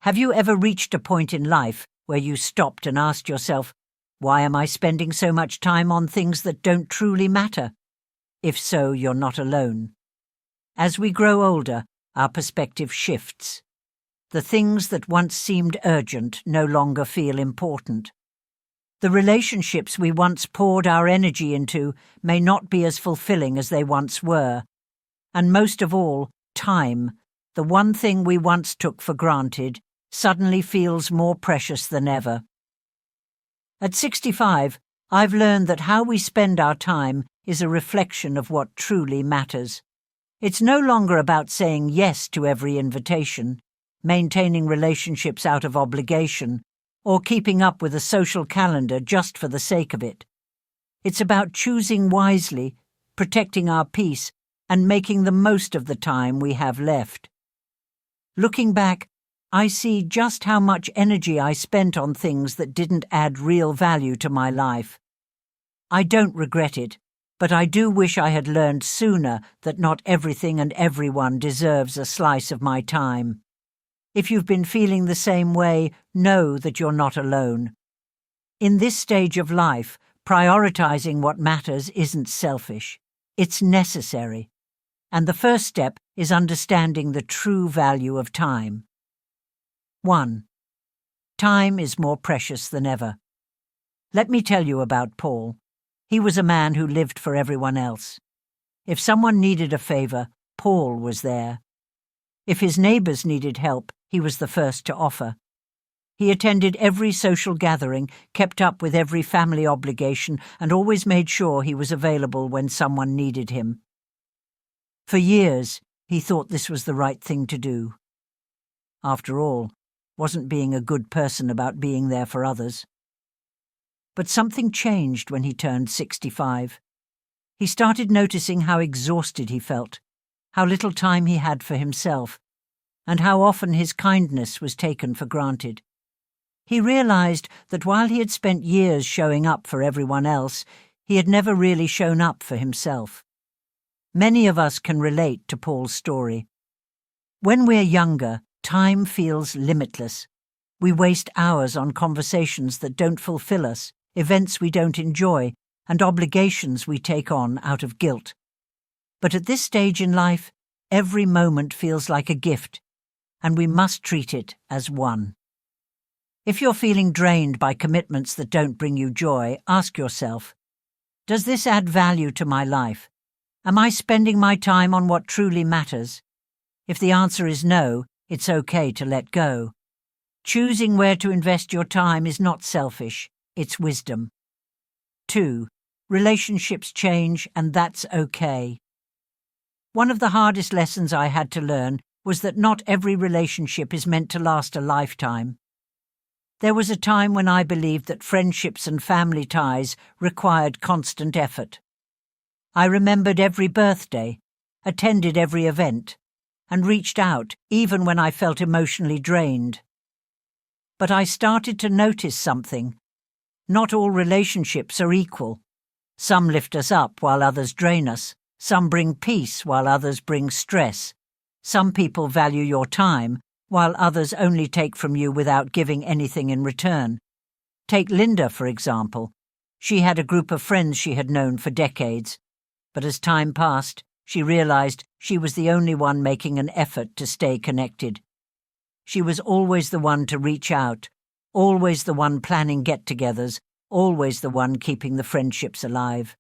Have you ever reached a point in life where you stopped and asked yourself, why am I spending so much time on things that don't truly matter? If so, you're not alone. As we grow older, our perspective shifts. The things that once seemed urgent no longer feel important. The relationships we once poured our energy into may not be as fulfilling as they once were. And most of all, time, the one thing we once took for granted, suddenly feels more precious than ever. At 65, I've learned that how we spend our time is a reflection of what truly matters. It's no longer about saying yes to every invitation, maintaining relationships out of obligation, or keeping up with a social calendar just for the sake of it. It's about choosing wisely, protecting our peace, and making the most of the time we have left. Looking back, I see just how much energy I spent on things that didn't add real value to my life. I don't regret it, but I do wish I had learned sooner that not everything and everyone deserves a slice of my time. If you've been feeling the same way, know that you're not alone. In this stage of life, prioritizing what matters isn't selfish. It's necessary. And the first step is understanding the true value of time. 1. Time is more precious than ever. Let me tell you about Paul. He was a man who lived for everyone else. If someone needed a favor, Paul was there. If his neighbors needed help, he was the first to offer. He attended every social gathering, kept up with every family obligation, and always made sure he was available when someone needed him. For years, he thought this was the right thing to do. After all, wasn't being a good person about being there for others. But something changed when he turned 65. He started noticing how exhausted he felt, how little time he had for himself, and how often his kindness was taken for granted. He realized that while he had spent years showing up for everyone else, he had never really shown up for himself. Many of us can relate to Paul's story. When we're younger, time feels limitless. We waste hours on conversations that don't fulfill us, events we don't enjoy, and obligations we take on out of guilt. But at this stage in life, every moment feels like a gift, and we must treat it as one. If you're feeling drained by commitments that don't bring you joy, ask yourself, does this add value to my life? Am I spending my time on what truly matters? If the answer is no, it's okay to let go. Choosing where to invest your time is not selfish, it's wisdom. 2. Relationships change, and that's okay. One of the hardest lessons I had to learn was that not every relationship is meant to last a lifetime. There was a time when I believed that friendships and family ties required constant effort. I remembered every birthday, attended every event, and reached out even when I felt emotionally drained. But I started to notice something. Not all relationships are equal. Some lift us up while others drain us. Some bring peace while others bring stress. Some people value your time while others only take from you without giving anything in return. Take Linda, for example. She had a group of friends she had known for decades, but as time passed, she realized she was the only one making an effort to stay connected. She was always the one to reach out, always the one planning get-togethers, always the one keeping the friendships alive.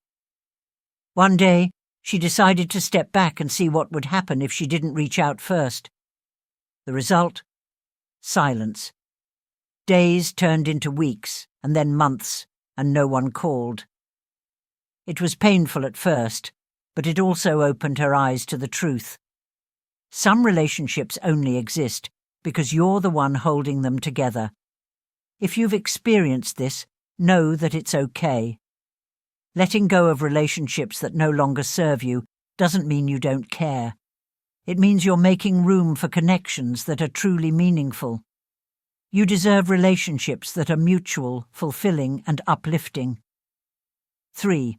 One day, she decided to step back and see what would happen if she didn't reach out first. The result? Silence. Days turned into weeks, and then months, and no one called. It was painful at first, but it also opened her eyes to the truth. Some relationships only exist because you're the one holding them together. If you've experienced this, know that it's okay. Letting go of relationships that no longer serve you doesn't mean you don't care. It means you're making room for connections that are truly meaningful. You deserve relationships that are mutual, fulfilling, and uplifting. 3.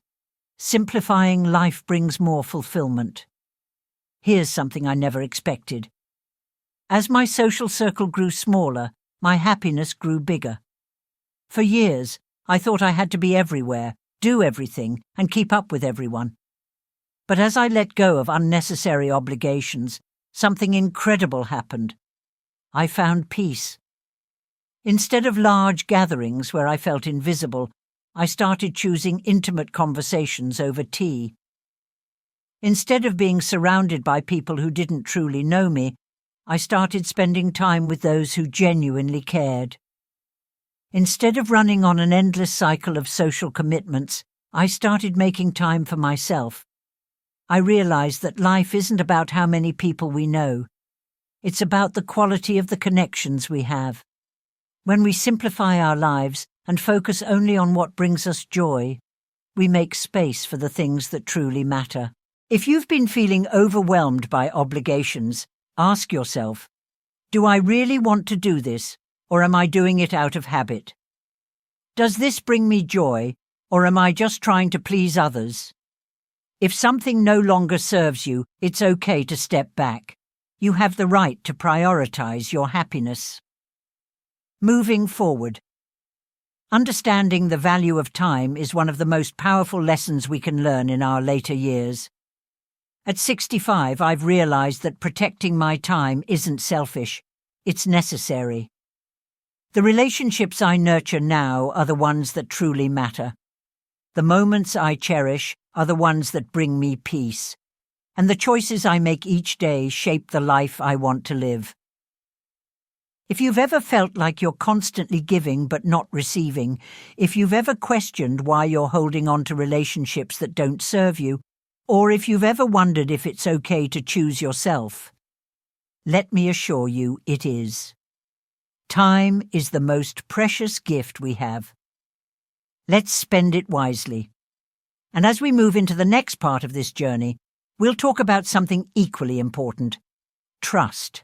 Simplifying life brings more fulfillment. Here's something I never expected. As my social circle grew smaller, my happiness grew bigger. For years, I thought I had to be everywhere, do everything, and keep up with everyone. But as I let go of unnecessary obligations, something incredible happened. I found peace. Instead of large gatherings where I felt invisible, I started choosing intimate conversations over tea. Instead of being surrounded by people who didn't truly know me, I started spending time with those who genuinely cared. Instead of running on an endless cycle of social commitments, I started making time for myself. I realized that life isn't about how many people we know. It's about the quality of the connections we have. When we simplify our lives and focus only on what brings us joy, we make space for the things that truly matter. If you've been feeling overwhelmed by obligations, ask yourself, do I really want to do this, or am I doing it out of habit? Does this bring me joy, or am I just trying to please others? If something no longer serves you, it's okay to step back. You have the right to prioritize your happiness. Moving forward. Understanding the value of time is one of the most powerful lessons we can learn in our later years. At 65, I've realized that protecting my time isn't selfish, it's necessary. The relationships I nurture now are the ones that truly matter. The moments I cherish are the ones that bring me peace, and the choices I make each day shape the life I want to live. If you've ever felt like you're constantly giving but not receiving, if you've ever questioned why you're holding on to relationships that don't serve you, or if you've ever wondered if it's okay to choose yourself, let me assure you it is. Time is the most precious gift we have. Let's spend it wisely. And as we move into the next part of this journey, we'll talk about something equally important: trust.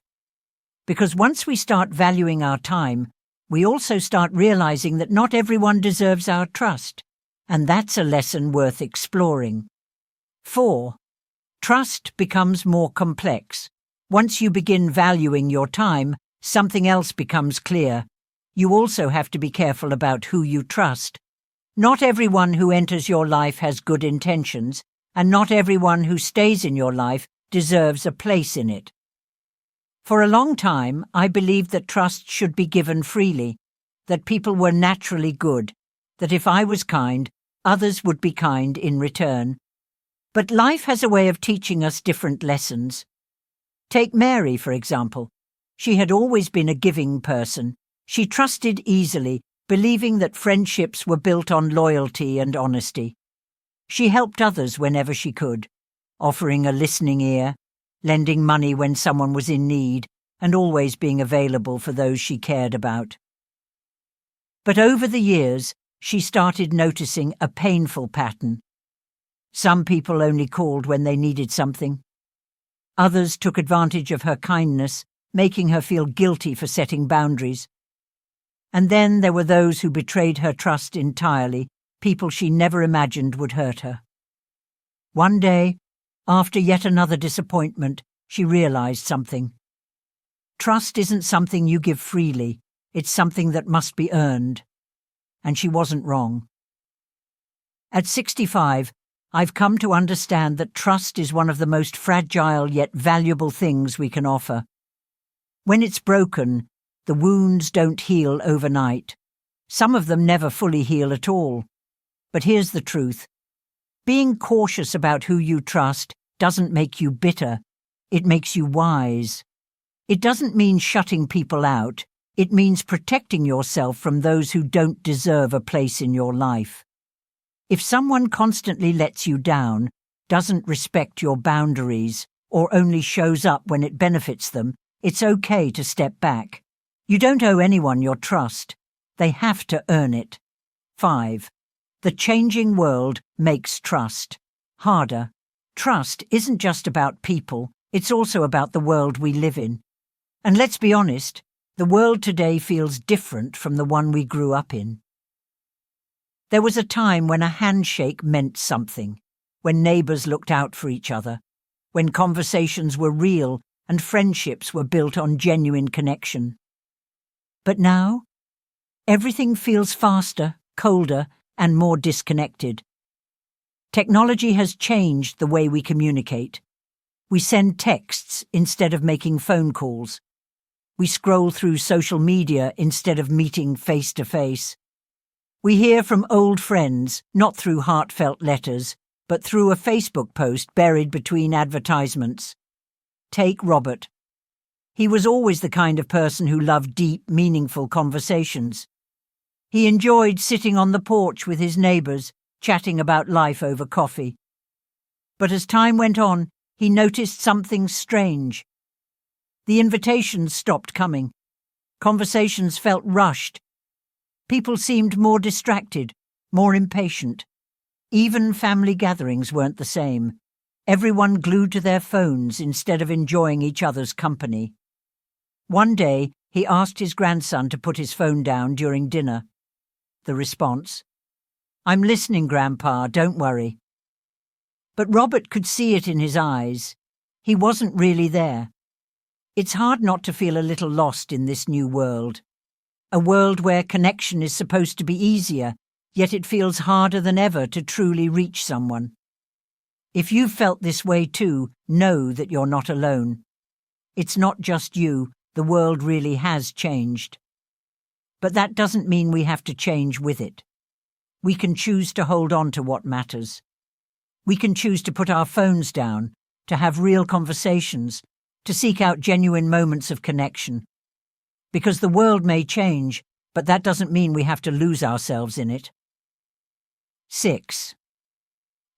Because once we start valuing our time, we also start realizing that not everyone deserves our trust, and that's a lesson worth exploring. 4. Trust becomes more complex. Once you begin valuing your time, something else becomes clear. You also have to be careful about who you trust. Not everyone who enters your life has good intentions, and not everyone who stays in your life deserves a place in it. For a long time, I believed that trust should be given freely, that people were naturally good, that if I was kind, others would be kind in return. But life has a way of teaching us different lessons. Take Mary, for example. She had always been a giving person. She trusted easily, believing that friendships were built on loyalty and honesty. She helped others whenever she could, offering a listening ear, lending money when someone was in need, and always being available for those she cared about. But over the years, she started noticing a painful pattern. Some people only called when they needed something. Others took advantage of her kindness, making her feel guilty for setting boundaries. And then there were those who betrayed her trust entirely, people she never imagined would hurt her. One day, after yet another disappointment, she realized something. Trust isn't something you give freely, it's something that must be earned. And she wasn't wrong. At 65, I've come to understand that trust is one of the most fragile yet valuable things we can offer. When it's broken, the wounds don't heal overnight. Some of them never fully heal at all. But here's the truth. Being cautious about who you trust doesn't make you bitter. It makes you wise. It doesn't mean shutting people out. It means protecting yourself from those who don't deserve a place in your life. If someone constantly lets you down, doesn't respect your boundaries, or only shows up when it benefits them, it's okay to step back. You don't owe anyone your trust. They have to earn it. 5. The changing world makes trust harder. Trust isn't just about people, it's also about the world we live in. And let's be honest, the world today feels different from the one we grew up in. There was a time when a handshake meant something, when neighbours looked out for each other, when conversations were real and friendships were built on genuine connection. But now, everything feels faster, colder, and more disconnected. Technology has changed the way we communicate. We send texts instead of making phone calls. We scroll through social media instead of meeting face to face. We hear from old friends, not through heartfelt letters, but through a Facebook post buried between advertisements. Take Robert. He was always the kind of person who loved deep, meaningful conversations. He enjoyed sitting on the porch with his neighbours, chatting about life over coffee. But as time went on, he noticed something strange. The invitations stopped coming. Conversations felt rushed. People seemed more distracted, more impatient. Even family gatherings weren't the same. Everyone glued to their phones instead of enjoying each other's company. One day, he asked his grandson to put his phone down during dinner. The response: "I'm listening, Grandpa, don't worry." But Robert could see it in his eyes. He wasn't really there. It's hard not to feel a little lost in this new world. A world where connection is supposed to be easier, yet it feels harder than ever to truly reach someone. If you've felt this way too, know that you're not alone. It's not just you, the world really has changed. But that doesn't mean we have to change with it. We can choose to hold on to what matters. We can choose to put our phones down, to have real conversations, to seek out genuine moments of connection. Because the world may change, but that doesn't mean we have to lose ourselves in it. 6.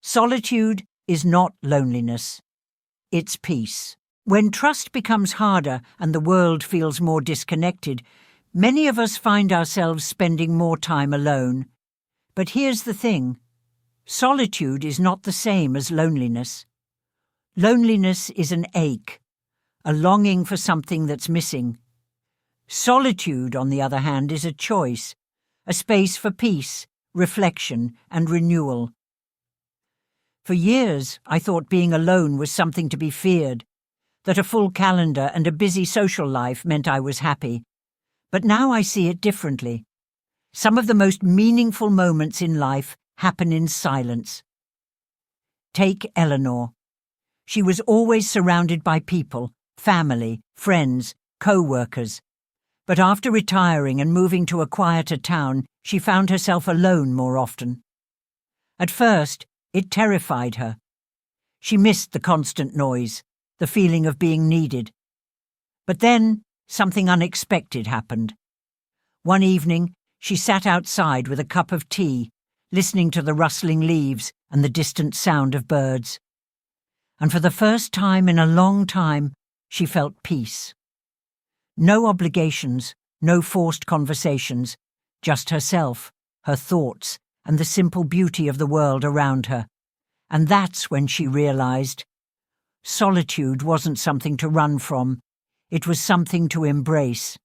Solitude is not loneliness. It's peace. When trust becomes harder and the world feels more disconnected, many of us find ourselves spending more time alone. But here's the thing. Solitude is not the same as loneliness. Loneliness is an ache, a longing for something that's missing. Solitude, on the other hand, is a choice, a space for peace, reflection, and renewal. For years, I thought being alone was something to be feared, that a full calendar and a busy social life meant I was happy. But now I see it differently. Some of the most meaningful moments in life happen in silence. Take Eleanor. She was always surrounded by people, family, friends, co-workers. But after retiring and moving to a quieter town, she found herself alone more often. At first, it terrified her. She missed the constant noise, the feeling of being needed. But then, something unexpected happened. One evening, she sat outside with a cup of tea, listening to the rustling leaves and the distant sound of birds. And for the first time in a long time, she felt peace. No obligations, no forced conversations, just herself, her thoughts, and the simple beauty of the world around her. And that's when she realized solitude wasn't something to run from, it was something to embrace.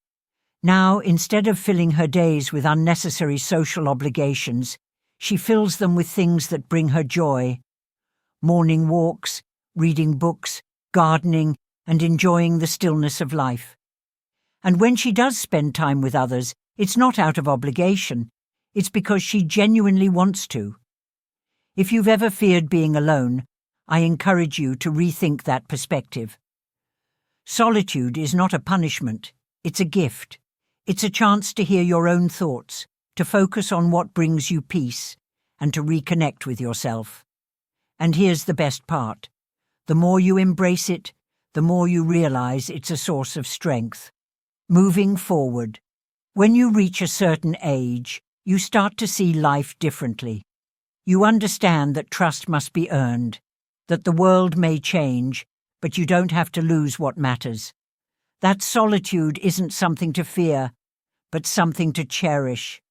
Now, instead of filling her days with unnecessary social obligations, she fills them with things that bring her joy. Morning walks, reading books, gardening, and enjoying the stillness of life. And when she does spend time with others, it's not out of obligation. It's because she genuinely wants to. If you've ever feared being alone, I encourage you to rethink that perspective. Solitude is not a punishment, it's a gift. It's a chance to hear your own thoughts, to focus on what brings you peace, and to reconnect with yourself. And here's the best part. The more you embrace it, the more you realize it's a source of strength. Moving forward, when you reach a certain age, you start to see life differently. You understand that trust must be earned, that the world may change, but you don't have to lose what matters. That solitude isn't something to fear, but something to cherish.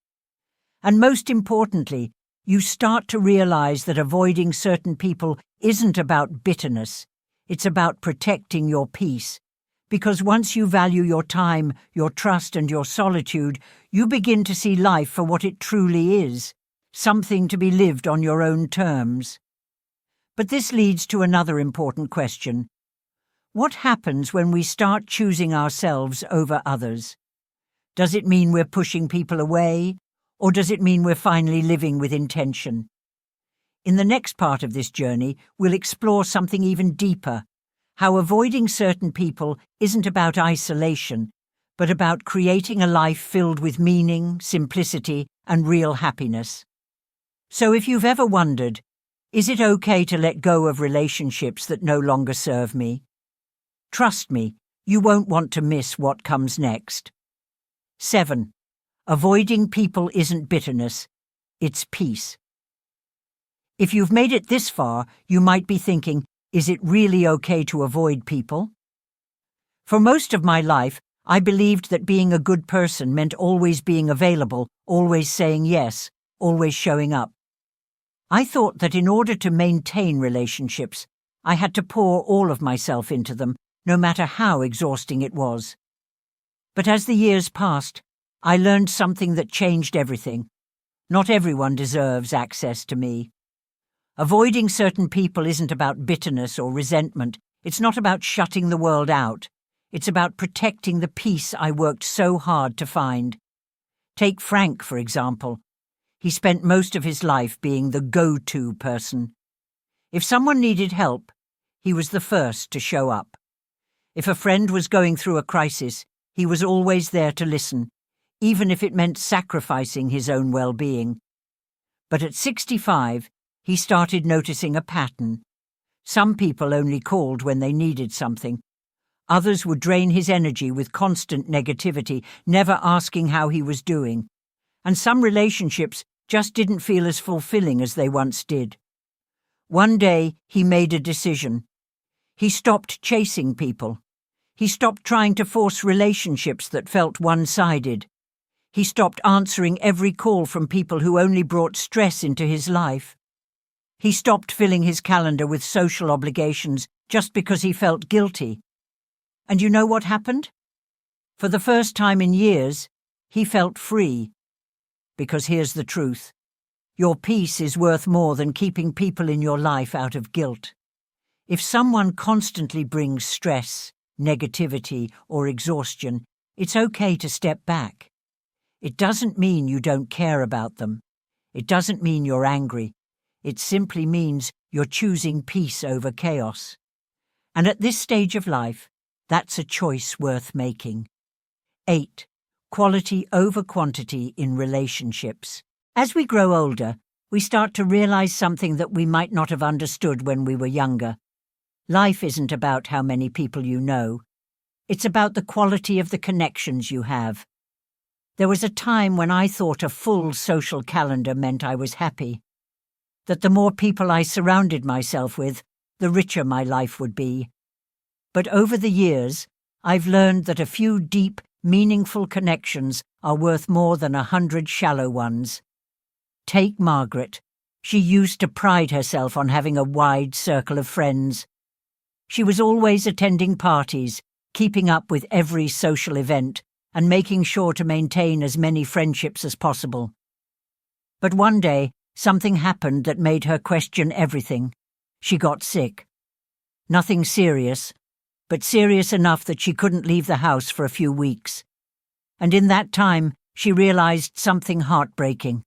And most importantly, you start to realize that avoiding certain people isn't about bitterness, it's about protecting your peace. Because once you value your time, your trust, and your solitude, you begin to see life for what it truly is, something to be lived on your own terms. But this leads to another important question. What happens when we start choosing ourselves over others? Does it mean we're pushing people away, or does it mean we're finally living with intention? In the next part of this journey, we'll explore something even deeper, how avoiding certain people isn't about isolation, but about creating a life filled with meaning, simplicity, and real happiness. So if you've ever wondered, is it okay to let go of relationships that no longer serve me? Trust me, you won't want to miss what comes next. 7. Avoiding people isn't bitterness, it's peace. If you've made it this far, you might be thinking, is it really okay to avoid people? For most of my life, I believed that being a good person meant always being available, always saying yes, always showing up. I thought that in order to maintain relationships, I had to pour all of myself into them, no matter how exhausting it was. But as the years passed, I learned something that changed everything. Not everyone deserves access to me. Avoiding certain people isn't about bitterness or resentment. It's not about shutting the world out. It's about protecting the peace I worked so hard to find. Take Frank, for example. He spent most of his life being the go-to person. If someone needed help, he was the first to show up. If a friend was going through a crisis, he was always there to listen, even if it meant sacrificing his own well-being. But at 65, he started noticing a pattern. Some people only called when they needed something. Others would drain his energy with constant negativity, never asking how he was doing. And some relationships just didn't feel as fulfilling as they once did. One day, he made a decision. He stopped chasing people. He stopped trying to force relationships that felt one-sided. He stopped answering every call from people who only brought stress into his life. He stopped filling his calendar with social obligations just because he felt guilty. And you know what happened? For the first time in years, he felt free. Because here's the truth. Your peace is worth more than keeping people in your life out of guilt. If someone constantly brings stress, negativity, or exhaustion, it's okay to step back. It doesn't mean you don't care about them. It doesn't mean you're angry. It simply means you're choosing peace over chaos. And at this stage of life, that's a choice worth making. 8. Quality over quantity in relationships. As we grow older, we start to realize something that we might not have understood when we were younger. Life isn't about how many people you know. It's about the quality of the connections you have. There was a time when I thought a full social calendar meant I was happy. That the more people I surrounded myself with, the richer my life would be. But over the years, I've learned that a few deep, meaningful connections are worth more than 100 shallow ones. Take Margaret. She used to pride herself on having a wide circle of friends. She was always attending parties, keeping up with every social event, and making sure to maintain as many friendships as possible. But one day, something happened that made her question everything. She got sick. Nothing serious, but serious enough that she couldn't leave the house for a few weeks. And in that time, she realized something heartbreaking.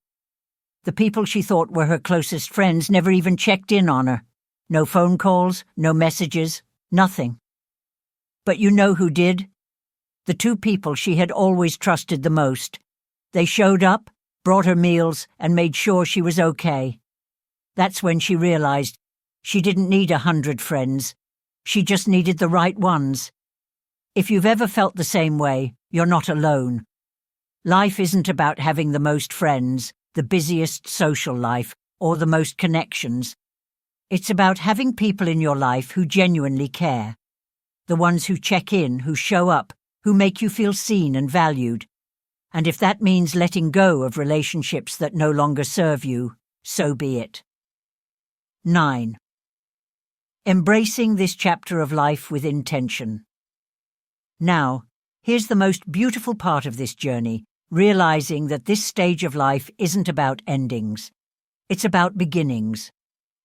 The people she thought were her closest friends never even checked in on her. No phone calls, no messages, nothing. But you know who did? The two people she had always trusted the most. They showed up, brought her meals, and made sure she was okay. That's when she realized she didn't need 100 friends. She just needed the right ones. If you've ever felt the same way, you're not alone. Life isn't about having the most friends, the busiest social life, or the most connections. It's about having people in your life who genuinely care. The ones who check in, who show up, who make you feel seen and valued. And if that means letting go of relationships that no longer serve you, so be it. 9. Embracing this chapter of life with intention. Now, here's the most beautiful part of this journey, realizing that this stage of life isn't about endings. It's about beginnings.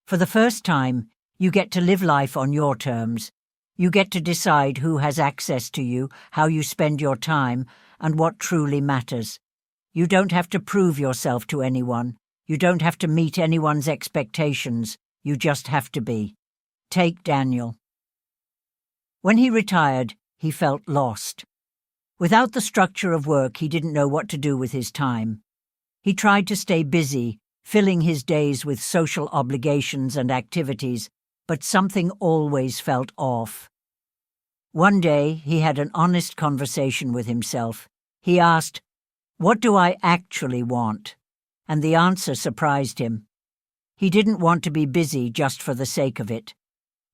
For the first time, you get to live life on your terms. You get to decide who has access to you, how you spend your time, and what truly matters. You don't have to prove yourself to anyone. You don't have to meet anyone's expectations. You just have to be. Take Daniel. When he retired, he felt lost. Without the structure of work, he didn't know what to do with his time. He tried to stay busy, filling his days with social obligations and activities, but something always felt off. One day, he had an honest conversation with himself. He asked, "What do I actually want?" And the answer surprised him. He didn't want to be busy just for the sake of it.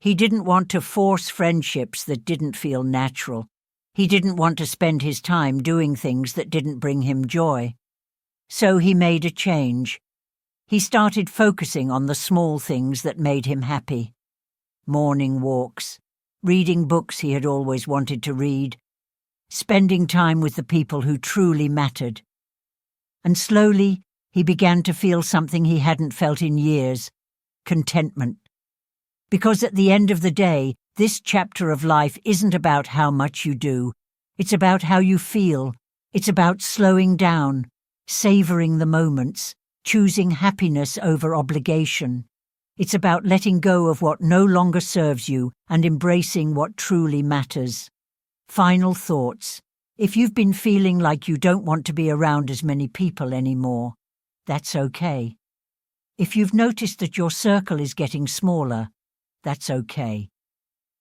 He didn't want to force friendships that didn't feel natural. He didn't want to spend his time doing things that didn't bring him joy. So he made a change. He started focusing on the small things that made him happy. Morning walks, reading books he had always wanted to read, spending time with the people who truly mattered. And slowly, he began to feel something he hadn't felt in years: contentment. Because at the end of the day, this chapter of life isn't about how much you do. It's about how you feel. It's about slowing down, savoring the moments, choosing happiness over obligation. It's about letting go of what no longer serves you and embracing what truly matters. Final thoughts. If you've been feeling like you don't want to be around as many people anymore, that's okay. If you've noticed that your circle is getting smaller, that's okay.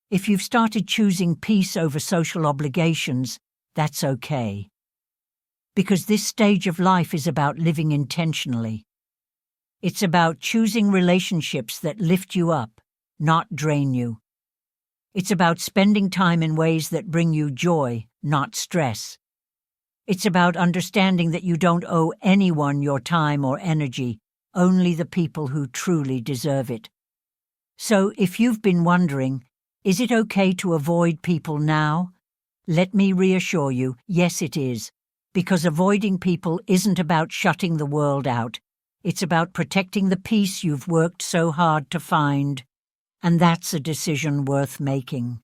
If you've started choosing peace over social obligations, that's okay. Because this stage of life is about living intentionally. It's about choosing relationships that lift you up, not drain you. It's about spending time in ways that bring you joy, not stress. It's about understanding that you don't owe anyone your time or energy, only the people who truly deserve it. So if you've been wondering, is it okay to avoid people now? Let me reassure you, yes it is. Because avoiding people isn't about shutting the world out. It's about protecting the peace you've worked so hard to find. And that's a decision worth making.